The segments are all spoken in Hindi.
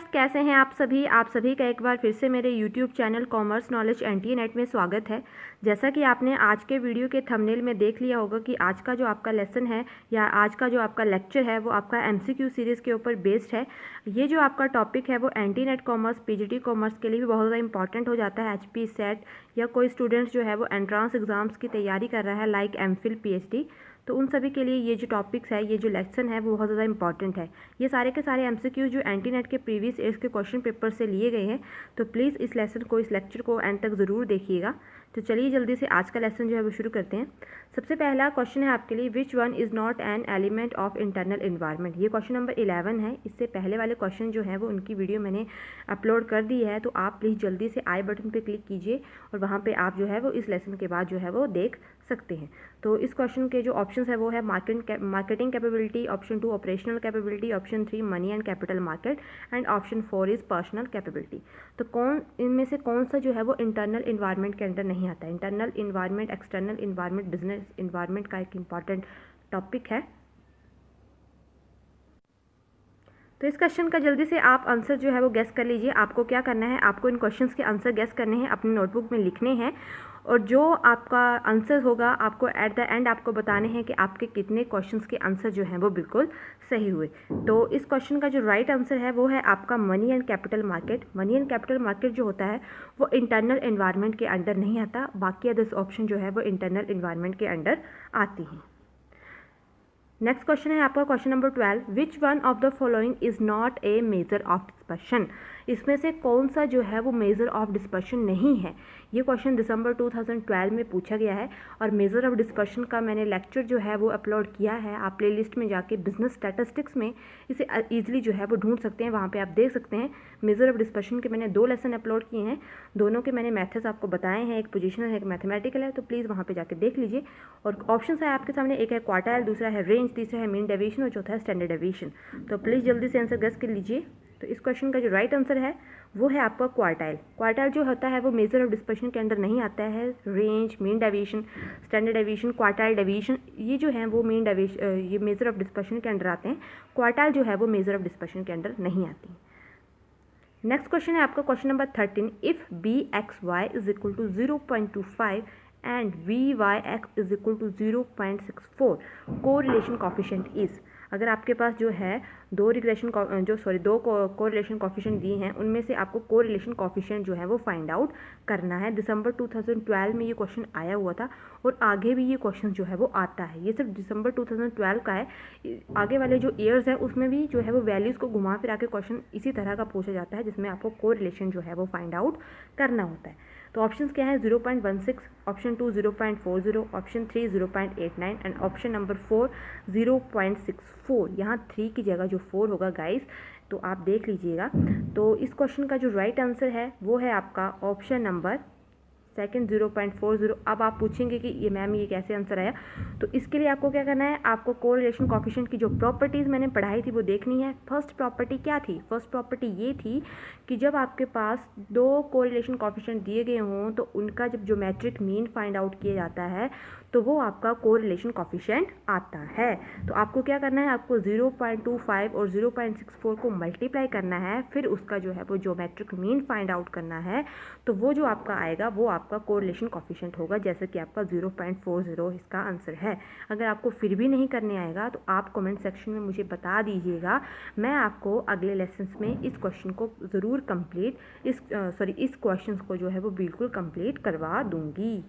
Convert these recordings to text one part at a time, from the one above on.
व्यूअर्स, कैसे हैं आप सभी का एक बार फिर से मेरे YouTube channel commerce knowledge NT net में स्वागत है। जैसा कि आपने आज के वीडियो के थंबनेल में देख लिया होगा कि आज का जो आपका लेसन है या आज का जो आपका लेक्चर है वो आपका MCQ सीरीज़ के ऊपर बेस्ड है। ये जो आपका टॉपिक है वो NT net commerce PGT commerce के लिए भी बहुत ज़्यादा इंपॉर्टेंट हो जाता है। HP सेट या कोई स्टूडेंट्स जो है वो एंट्रांस एग्ज़ाम्स की तैयारी कर रहा है लाइक MPhil PhD, तो उन सभी के लिए ये जो टॉपिक्स है, ये जो लेक्सन है वो बहुत ज़्यादा इंपॉर्टेंट है। ये सारे के सारे MCQ जो एनटी नेट के प्रीवियस ईयर्स के क्वेश्चन पेपर से लिए गए हैं, तो प्लीज़ इस लेसन को, इस लेक्चर को एंड तक ज़रूर देखिएगा। तो चलिए जल्दी से आज का लेसन जो है वो शुरू करते हैं। सबसे पहला क्वेश्चन है आपके लिए, which one is not an element of internal environment. ये क्वेश्चन नंबर 11 है। इससे पहले वाले क्वेश्चन जो है वो उनकी वीडियो मैंने अपलोड कर दी है, तो आप प्लीज़ जल्दी से आई बटन पर क्लिक कीजिए और वहाँ पर आप जो है वो इस लेसन के बाद जो है वो देख सकते हैं। तो इस क्वेश्चन के जो ऑप्शंस है वो है marketing capability, option 2 operational capability, option 3 money and capital market and option 4 is personal capability. तो इनमें से कौन सा जो है वो इंटरनल इन्वायरमेंट के अंदर नहीं आता है। Internal environment, external environment, business environment का एक इम्पॉर्टेंट टॉपिक है। तो इस क्वेश्चन का जल्दी से आप आंसर जो है वो गेस कर लीजिए। आपको क्या करना है, आपको इन क्वेश्चंस के आंसर गेस करने हैं, अपनी नोटबुक में लिखने हैं और जो आपका आंसर होगा आपको एट द एंड आपको बताने हैं कि आपके कितने क्वेश्चंस के आंसर जो हैं वो बिल्कुल सही हुए। तो इस क्वेश्चन का जो राइट आंसर है वो है आपका money and capital market. Money and capital market जो होता है वो इंटरनल इन्वायरमेंट के अंडर नहीं आता, बाकी अदर्स ऑप्शन जो है वो इंटरनल इन्वायरमेंट के अंडर आती हैं। नेक्स्ट क्वेश्चन है आपका question number 12, which one of the following is not a major of dispersion. इसमें से कौन सा जो है वो मेजर ऑफ डिस्पर्शन नहीं है। ये क्वेश्चन दिसंबर 2012 में पूछा गया है और मेजर ऑफ डिस्पर्शन का मैंने लेक्चर जो है वो अपलोड किया है। आप प्लेलिस्ट में जाके बिजनेस स्टैटिस्टिक्स में इसे ईजिली जो है वो ढूंढ सकते हैं, वहाँ पे आप देख सकते हैं। मेजर ऑफ डिस्पर्शन के मैंने 2 लेसन अपलोड किए हैं, दोनों के मैंने मेथड्स आपको बताए हैं, एक पोजिशनल है एक मैथमेटिकल है, तो प्लीज़ वहाँ पर जाके देख लीजिए। और ऑप्शन है आपके सामने, एक है क्वार्टाइल, दूसरा है रेंज, तीसरा है मीन डेविएशन और चौथा है स्टैंडर्ड डेविएशन। तो प्लीज़ जल्दी से आंसर गेस कर लीजिए। तो इस क्वेश्चन का जो राइट आंसर है वो है आपका क्वार्टाइल। क्वार्टाइल जो होता है वो मेजर ऑफ डिस्पर्शन के अंदर नहीं आता है। Range, mean deviation, standard deviation, quartile deviation, ये जो है वो मीन डेविएशन, ये मेजर ऑफ डिस्पर्शन के अंदर आते हैं। क्वार्टाइल जो है वो मेजर ऑफ डिस्पर्शन के अंदर नहीं आती। नेक्स्ट क्वेश्चन है आपका question number 13, if BXY is equal to 0.25 and VYX is equal to 0.64, correlation coefficient is. अगर आपके पास जो है दो कोरिलेशन कोफिशिएंट दिए हैं, उनमें से आपको कोरिलेशन कोफिशिएंट जो है वो फाइंड आउट करना है। दिसंबर 2012 में ये क्वेश्चन आया हुआ था और आगे भी ये क्वेश्चन जो है वो आता है। ये सिर्फ दिसंबर 2012 का है, आगे वाले जो ईयर्स हैं उसमें भी जो है वो वैल्यूज़ को घुमा फिरा के क्वेश्चन इसी तरह का पूछा जाता है, जिसमें आपको कोरिलेशन जो है वो फाइंड आउट करना होता है। तो ऑप्शंस क्या है, 0.16, option 2 0.40, option 3 0.89 and option number 4 0.64। यहाँ 3 की जगह जो 4 होगा गाइस, तो आप देख लीजिएगा। तो इस क्वेश्चन का जो राइट आंसर है वो है आपका ऑप्शन नंबर सेकंड 0.40। अब आप पूछेंगे कि ये मैम ये कैसे आंसर आया, तो इसके लिए आपको क्या करना है, आपको कोरिलेशन कोफिशिएंट की जो प्रॉपर्टीज़ मैंने पढ़ाई थी वो देखनी है। फर्स्ट प्रॉपर्टी क्या थी, फर्स्ट प्रॉपर्टी ये थी कि जब आपके पास 2 कोरिलेशन कोफिशिएंट दिए गए हों तो उनका जब ज्योमेट्रिक मीन फाइंड आउट किया जाता है तो वो आपका कोरिलेशन कोफिशिएंट आता है। तो आपको क्या करना है, आपको 0.25 और 0.64 को मल्टीप्लाई करना है, फिर उसका जो है वो ज्योमेट्रिक मीन फाइंड आउट करना है, तो वो जो आपका आएगा वो आपका कोरिलेशन कोफिशिएंट होगा, जैसे कि आपका 0.40 इसका आंसर है। अगर आपको फिर भी नहीं करने आएगा तो आप कमेंट सेक्शन में मुझे बता दीजिएगा, मैं आपको अगले लेसन्स में इस क्वेश्चन को ज़रूर इस क्वेश्चन को जो है वो बिल्कुल कंप्लीट करवा दूँगी।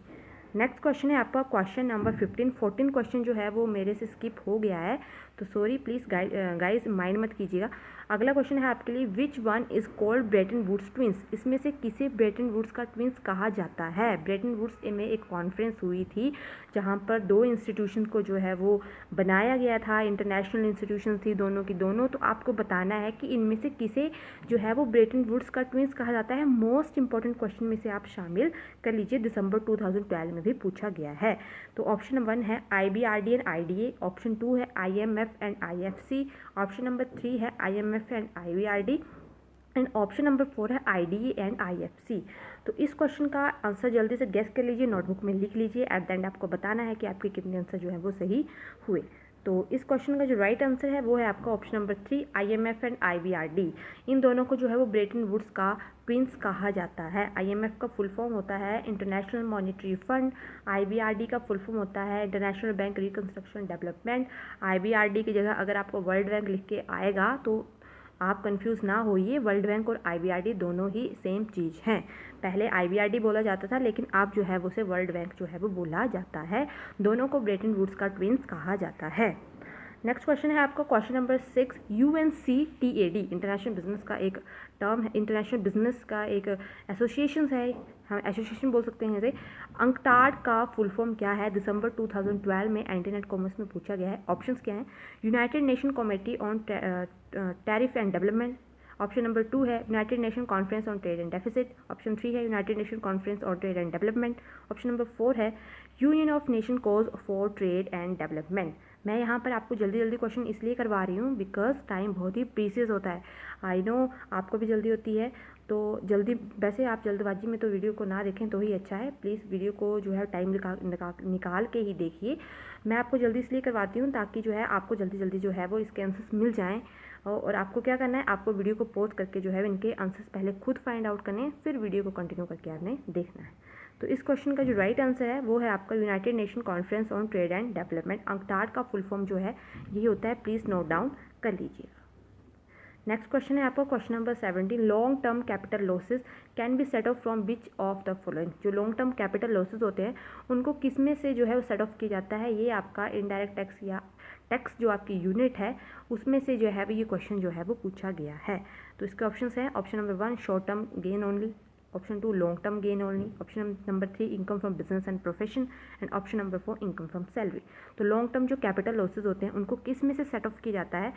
नेक्स्ट क्वेश्चन है आपका क्वेश्चन नंबर 15। 14 क्वेश्चन जो है वो मेरे से स्किप हो गया है, तो सॉरी, प्लीज़ गाइस माइंड मत कीजिएगा। अगला क्वेश्चन है आपके लिए, which one is called Bretton Woods twins. इसमें से किसे ब्रेटन वुड्स का ट्विंस कहा जाता है। ब्रेटन वुड्स में एक कॉन्फ्रेंस हुई थी जहाँ पर 2 इंस्टीट्यूशन को जो है वो बनाया गया था, इंटरनेशनल इंस्टीट्यूशन थी दोनों की दोनों। तो आपको बताना है कि इनमें से किसे जो है वो ब्रेटन वुड्स का ट्विंस कहा जाता है। मोस्ट इंपॉर्टेंट क्वेश्चन में से आप शामिल कर लीजिए, दिसंबर 2012 में भी पूछा गया है। तो ऑप्शन 1 है IBRD एंड IDA, ऑप्शन 2 है IMF and IFC, option number 3 है IMF and IBRD and option number 4 है IDA एंड IFC। तो इस क्वेश्चन का आंसर जल्दी से गेस कर लीजिए, नोटबुक में लिख लीजिए। एट द एंड आपको बताना है कि आपके कितने आंसर जो है वो सही हुए। तो इस क्वेश्चन का जो राइट आंसर है वो है आपका option number 3 IMF and IBRD। इन दोनों को जो है वो ब्रेटन वुड्स का ट्विंस कहा जाता है। IMF का फुल फॉर्म होता है इंटरनेशनल मॉनेटरी फंड, IBRD का फुल फॉर्म होता है international bank reconstruction development. IBRD की जगह अगर आपको वर्ल्ड बैंक लिख के आएगा तो आप कंफ्यूज ना होइए, वर्ल्ड बैंक और IBRD दोनों ही सेम चीज़ हैं। पहले IBRD बोला जाता था लेकिन अब जो है वो उसे वर्ल्ड बैंक जो है वो बोला जाता है। दोनों को ब्रेटन वुड्स का ट्विंस कहा जाता है। नेक्स्ट क्वेश्चन है आपका question number 6 UNCTAD international business का एक टर्म है, इंटरनेशनल बिजनेस का एक एसोसिएशन है, हम एसोसिएशन बोल सकते हैं इसे। अंकटाड का फुल फॉर्म क्या है? दिसंबर 2012 में एंटी कॉमर्स में पूछा गया है। ऑप्शंस क्या हैं? United nation committee on tariff and development. Option number 2 है United nation conference on trade and deficit. Option 3 है United nation conference on trade and development. Option number 4 है union of nation cause for trade and development. मैं यहाँ पर आपको जल्दी जल्दी क्वेश्चन इसलिए करवा रही हूँ बिकॉज टाइम बहुत ही प्रीसियस होता है। आई नो आपको भी जल्दी होती है, तो जल्दी वैसे आप जल्दबाजी में तो वीडियो को ना देखें तो ही अच्छा है। प्लीज़ वीडियो को जो है टाइम निकाल के ही देखिए। मैं आपको जल्दी इसलिए करवाती हूँ ताकि जो है आपको जल्दी जल्दी जो है वो इसके आंसर्स मिल जाएँ। और आपको क्या करना है, आपको वीडियो को पॉज करके जो है इनके आंसर्स पहले खुद फाइंड आउट करने हैं, फिर वीडियो को कंटिन्यू करके आपने देखना है। तो इस क्वेश्चन का जो राइट आंसर है वो है आपका United nation conference on trade and development. UNCTAD का फुल फॉर्म जो है यही होता है, प्लीज़ नोट डाउन कर लीजिएगा। नेक्स्ट क्वेश्चन है आपका question number 17 long term capital losses can be set of from which of the following. जो लॉन्ग टर्म कैपिटल लॉसेस होते हैं उनको किस में से जो है वो सेट ऑफ किया जाता है? ये आपका इनडायरेक्ट टैक्स या टैक्स जो आपकी यूनिट है उसमें से जो है ये क्वेश्चन जो है वो पूछा गया है। तो इसके ऑप्शंस हैं option number 1 short term gain only, option 2 long term gain only, option number 3 income from business and profession and option number 4 income from salary. तो लॉन्ग टर्म जो कैपिटल लॉसेज होते हैं उनको किस में से सेट ऑफ किया जाता है?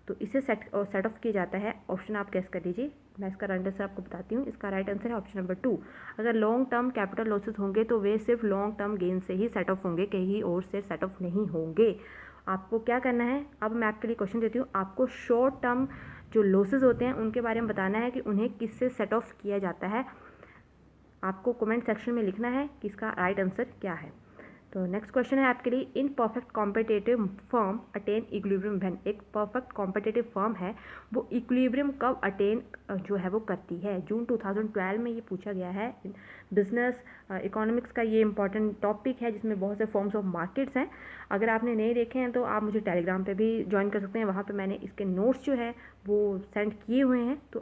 तो इसे सेट ऑफ किया जाता है, ऑप्शन आप गेस कर लीजिए। मैं इसका राइट आंसर आपको बताती हूँ। इसका राइट आंसर है ऑप्शन नंबर 2। अगर लॉन्ग टर्म कैपिटल लॉसेज होंगे तो वे सिर्फ लॉन्ग टर्म गेन से ही सेट ऑफ होंगे, कहीं और से सेट ऑफ नहीं होंगे। आपको क्या करना है, अब मैं आपके लिए क्वेश्चन देती हूँ। आपको शॉर्ट टर्म जो लॉसेज होते हैं उनके बारे में बताना है कि उन्हें किससे सेट ऑफ किया जाता है। आपको कमेंट सेक्शन में लिखना है कि इसका राइट आंसर क्या है। तो नेक्स्ट क्वेश्चन है आपके लिए in perfect competitive firm attain equilibrium when. एक परफेक्ट कॉम्पिटिटिव फर्म है वो इक्विलिब्रियम कब अटेन जो है वो करती है? जून 2012 में ये पूछा गया है। बिजनेस इकोनॉमिक्स का ये इंपॉर्टेंट टॉपिक है जिसमें बहुत से फॉर्म्स ऑफ मार्केट्स हैं। अगर आपने नहीं देखे हैं तो आप मुझे टेलीग्राम पे भी ज्वाइन कर सकते हैं, वहाँ पे मैंने इसके नोट्स जो है वो सेंड किए हुए हैं। तो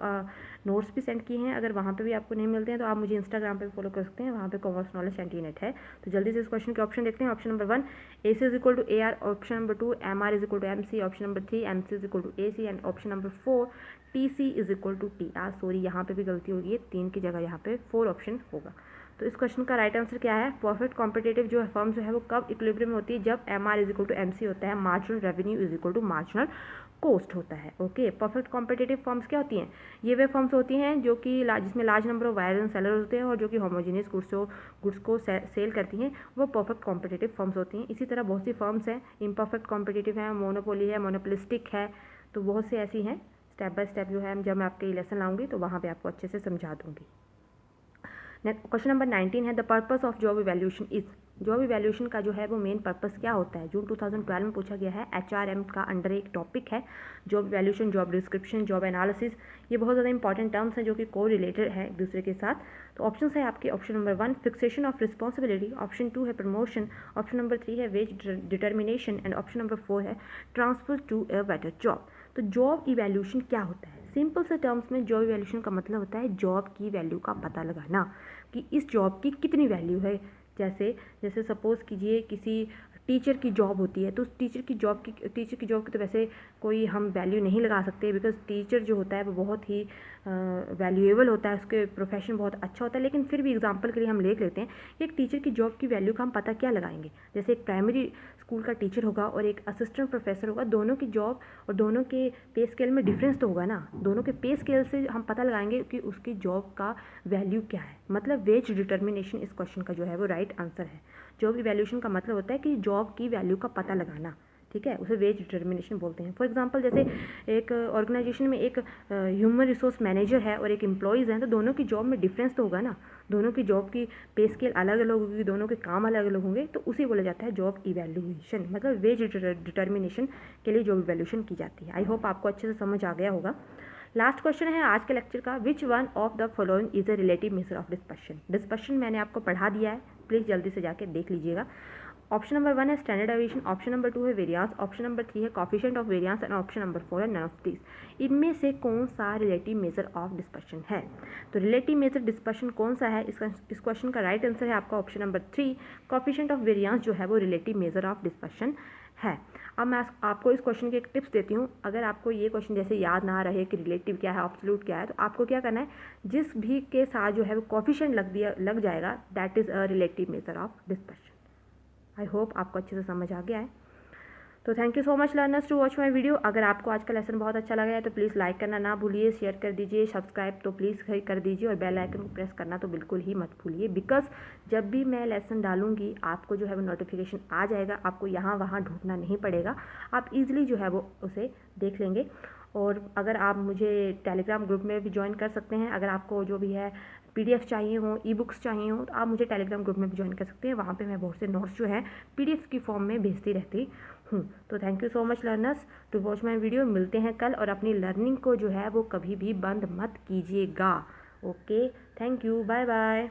नोट्स भी सेंड किए हैं, अगर वहाँ पे भी आपको नहीं मिलते हैं तो आप मुझे इंस्टाग्राम पे फॉलो कर सकते हैं, वहाँ पे कॉमर्स नॉलेज एंटीनेट है। तो जल्दी से इस क्वेश्चन के ऑप्शन देखते हैं। Option number 1 AC is equal to AR, option number 2 MR is equal to MC, option number 3 MC is equal to AC and option number 4 TC is equal to TR। Sorry यहाँ पे भी गलती होगी है, 3 की जगह यहाँ पे 4 ऑप्शन होगा। तो इस क्वेश्चन का राइट आंसर क्या है? परफेक्ट कॉम्पिटिटिव जो फर्म जो है वो कब इक्विलिब्रियम में होती है? जब MR is equal to MC होता है, marginal revenue is equal to marginal cost होता है। ओके, परफेक्ट कॉम्पिटिटिव फर्म्स क्या होती हैं? ये वे फर्म्स होती हैं जो कि जिसमें large number of buyers and sellers होते हैं और जो कि होमोजेनियस गुड्स को सेल करती हैं, वो परफेक्ट कॉम्पिटिटिव फर्म्स होती हैं। इसी तरह बहुत सी फर्म्स हैं इम्परफेक्ट कॉम्पिटिटिव हैं, मोनोपोली है, मोनोपोलिस्टिक है, तो बहुत सी ऐसी हैं। स्टेप बाय स्टेप जो है जब मैं आपके लेसन लाऊंगी तो वहाँ पर आपको अच्छे से समझा दूंगी। क्वेश्चन नंबर 19 है the purpose of job evaluation is. Job evaluation का जो है वो मेन पर्पस क्या होता है? जून 2012 में पूछा गया है। HRM का अंडर एक टॉपिक है job evaluation, job description, job analysis. ये बहुत ज़्यादा इंपॉर्टेंट टर्म्स हैं जो कि को रिलेटेड है एक दूसरे के साथ। तो ऑप्शन है आपके option number 1 fixation of responsibility, option 2 है प्रमोशन, ऑप्शन नंबर 3 है wage determination and option number 4 है transfer to a better job. तो जॉब इवैल्यूएशन क्या होता है? सिंपल से टर्म्स में जॉब इवैल्यूएशन का मतलब होता है जॉब की वैल्यू का पता लगाना कि इस जॉब की कितनी वैल्यू है। जैसे सपोज़ कीजिए किसी टीचर की जॉब होती है तो उस टीचर की जॉब की तो वैसे कोई हम वैल्यू नहीं लगा सकते बिकॉज टीचर जो होता है वो बहुत ही वैल्यूएबल होता है, उसके प्रोफेशन बहुत अच्छा होता है। लेकिन फिर भी एग्जांपल के लिए हम लेख लेते हैं कि एक टीचर की जॉब की वैल्यू का हम पता क्या लगाएंगे? जैसे एक प्राइमरी स्कूल का टीचर होगा और एक असिस्टेंट प्रोफेसर होगा, दोनों की जॉब और दोनों के पे स्केल में डिफरेंस तो होगा ना। दोनों के पे स्केल से हम पता लगाएंगे कि उसकी जॉब का वैल्यू क्या है। मतलब वेज डिटर्मिनेशन इस क्वेश्चन का जो है वो राइट आंसर है। जॉब इवैल्यूएशन का मतलब होता है कि जॉब की वैल्यू का पता लगाना, ठीक है, उसे वेज डिटर्मिनेशन बोलते हैं। फॉर एग्जांपल जैसे एक ऑर्गेनाइजेशन में एक ह्यूमन रिसोर्स मैनेजर है और एक एम्प्लॉयज़ हैं, तो दोनों की जॉब में डिफरेंस तो होगा ना, दोनों की जॉब की पे स्केल अलग अलग होगी, दोनों के काम अलग अलग होंगे, तो उसे बोला जाता है जॉब इवैल्यूएशन, मतलब वेज डिटर्मिनेशन के लिए जॉब इवैल्यूएशन की जाती है। आई होप आपको अच्छे से समझ आ गया होगा। लास्ट क्वेश्चन है आज के लेक्चर का, which one of the following is a relative measure of dispersion. Dispersion मैंने आपको पढ़ा दिया है, प्लीज़ जल्दी से जाके देख लीजिएगा। ऑप्शन नंबर 1 है स्टैंडर्ड डेविएशन, ऑप्शन नंबर 2 है वेरिएंस, ऑप्शन नंबर 3 है coefficient of variance and option number 4 है नन ऑफ दिस। इनमें से कौन सा रिलेटिव मेजर ऑफ डिस्पर्शन है? तो रिलेटिव मेजर डिस्पर्शन कौन सा है, इस क्वेश्चन का राइट आंसर है आपका option number 3, coefficient of variance जो है वो रिलेटिव मेजर ऑफ डिस्पर्शन है। अब मैं आपको इस क्वेश्चन की एक टिप्स देती हूँ। अगर आपको ये क्वेश्चन जैसे याद ना रहे कि रिलेटिव क्या है, एब्सोल्यूट क्या है, तो आपको क्या करना है, जिस भी के साथ जो है वो कोएफिशिएंट लग जाएगा, that is a relative measure of dispersion. I hope आपको अच्छे से समझ आ गया है। तो thank you so much learners to watch my video. अगर आपको आज का लेसन बहुत अच्छा लगा है तो प्लीज़ लाइक करना ना भूलिए, शेयर कर दीजिए, सब्सक्राइब तो प्लीज़ कर दीजिए और बेल आइकन को प्रेस करना तो बिल्कुल ही मत भूलिए, बिकॉज जब भी मैं लेसन डालूंगी आपको जो है वो नोटिफिकेशन आ जाएगा, आपको यहाँ वहाँ ढूंढना नहीं पड़ेगा, आप इजीली जो है वो उसे देख लेंगे। और अगर आप मुझे टेलीग्राम ग्रुप में भी ज्वाइन कर सकते हैं, अगर आपको जो भी है PDF चाहिए हो, ई बुक्स चाहिए हो, तो आप मुझे टेलीग्राम ग्रुप में भी ज्वाइन कर सकते हैं। वहाँ पे मैं बहुत से नोट्स जो है PDF की फॉर्म में भेजती रहती हूँ। तो thank you so much learners to watch my video. मिलते हैं कल, और अपनी लर्निंग को जो है वो कभी भी बंद मत कीजिएगा। Okay, thank you, bye bye.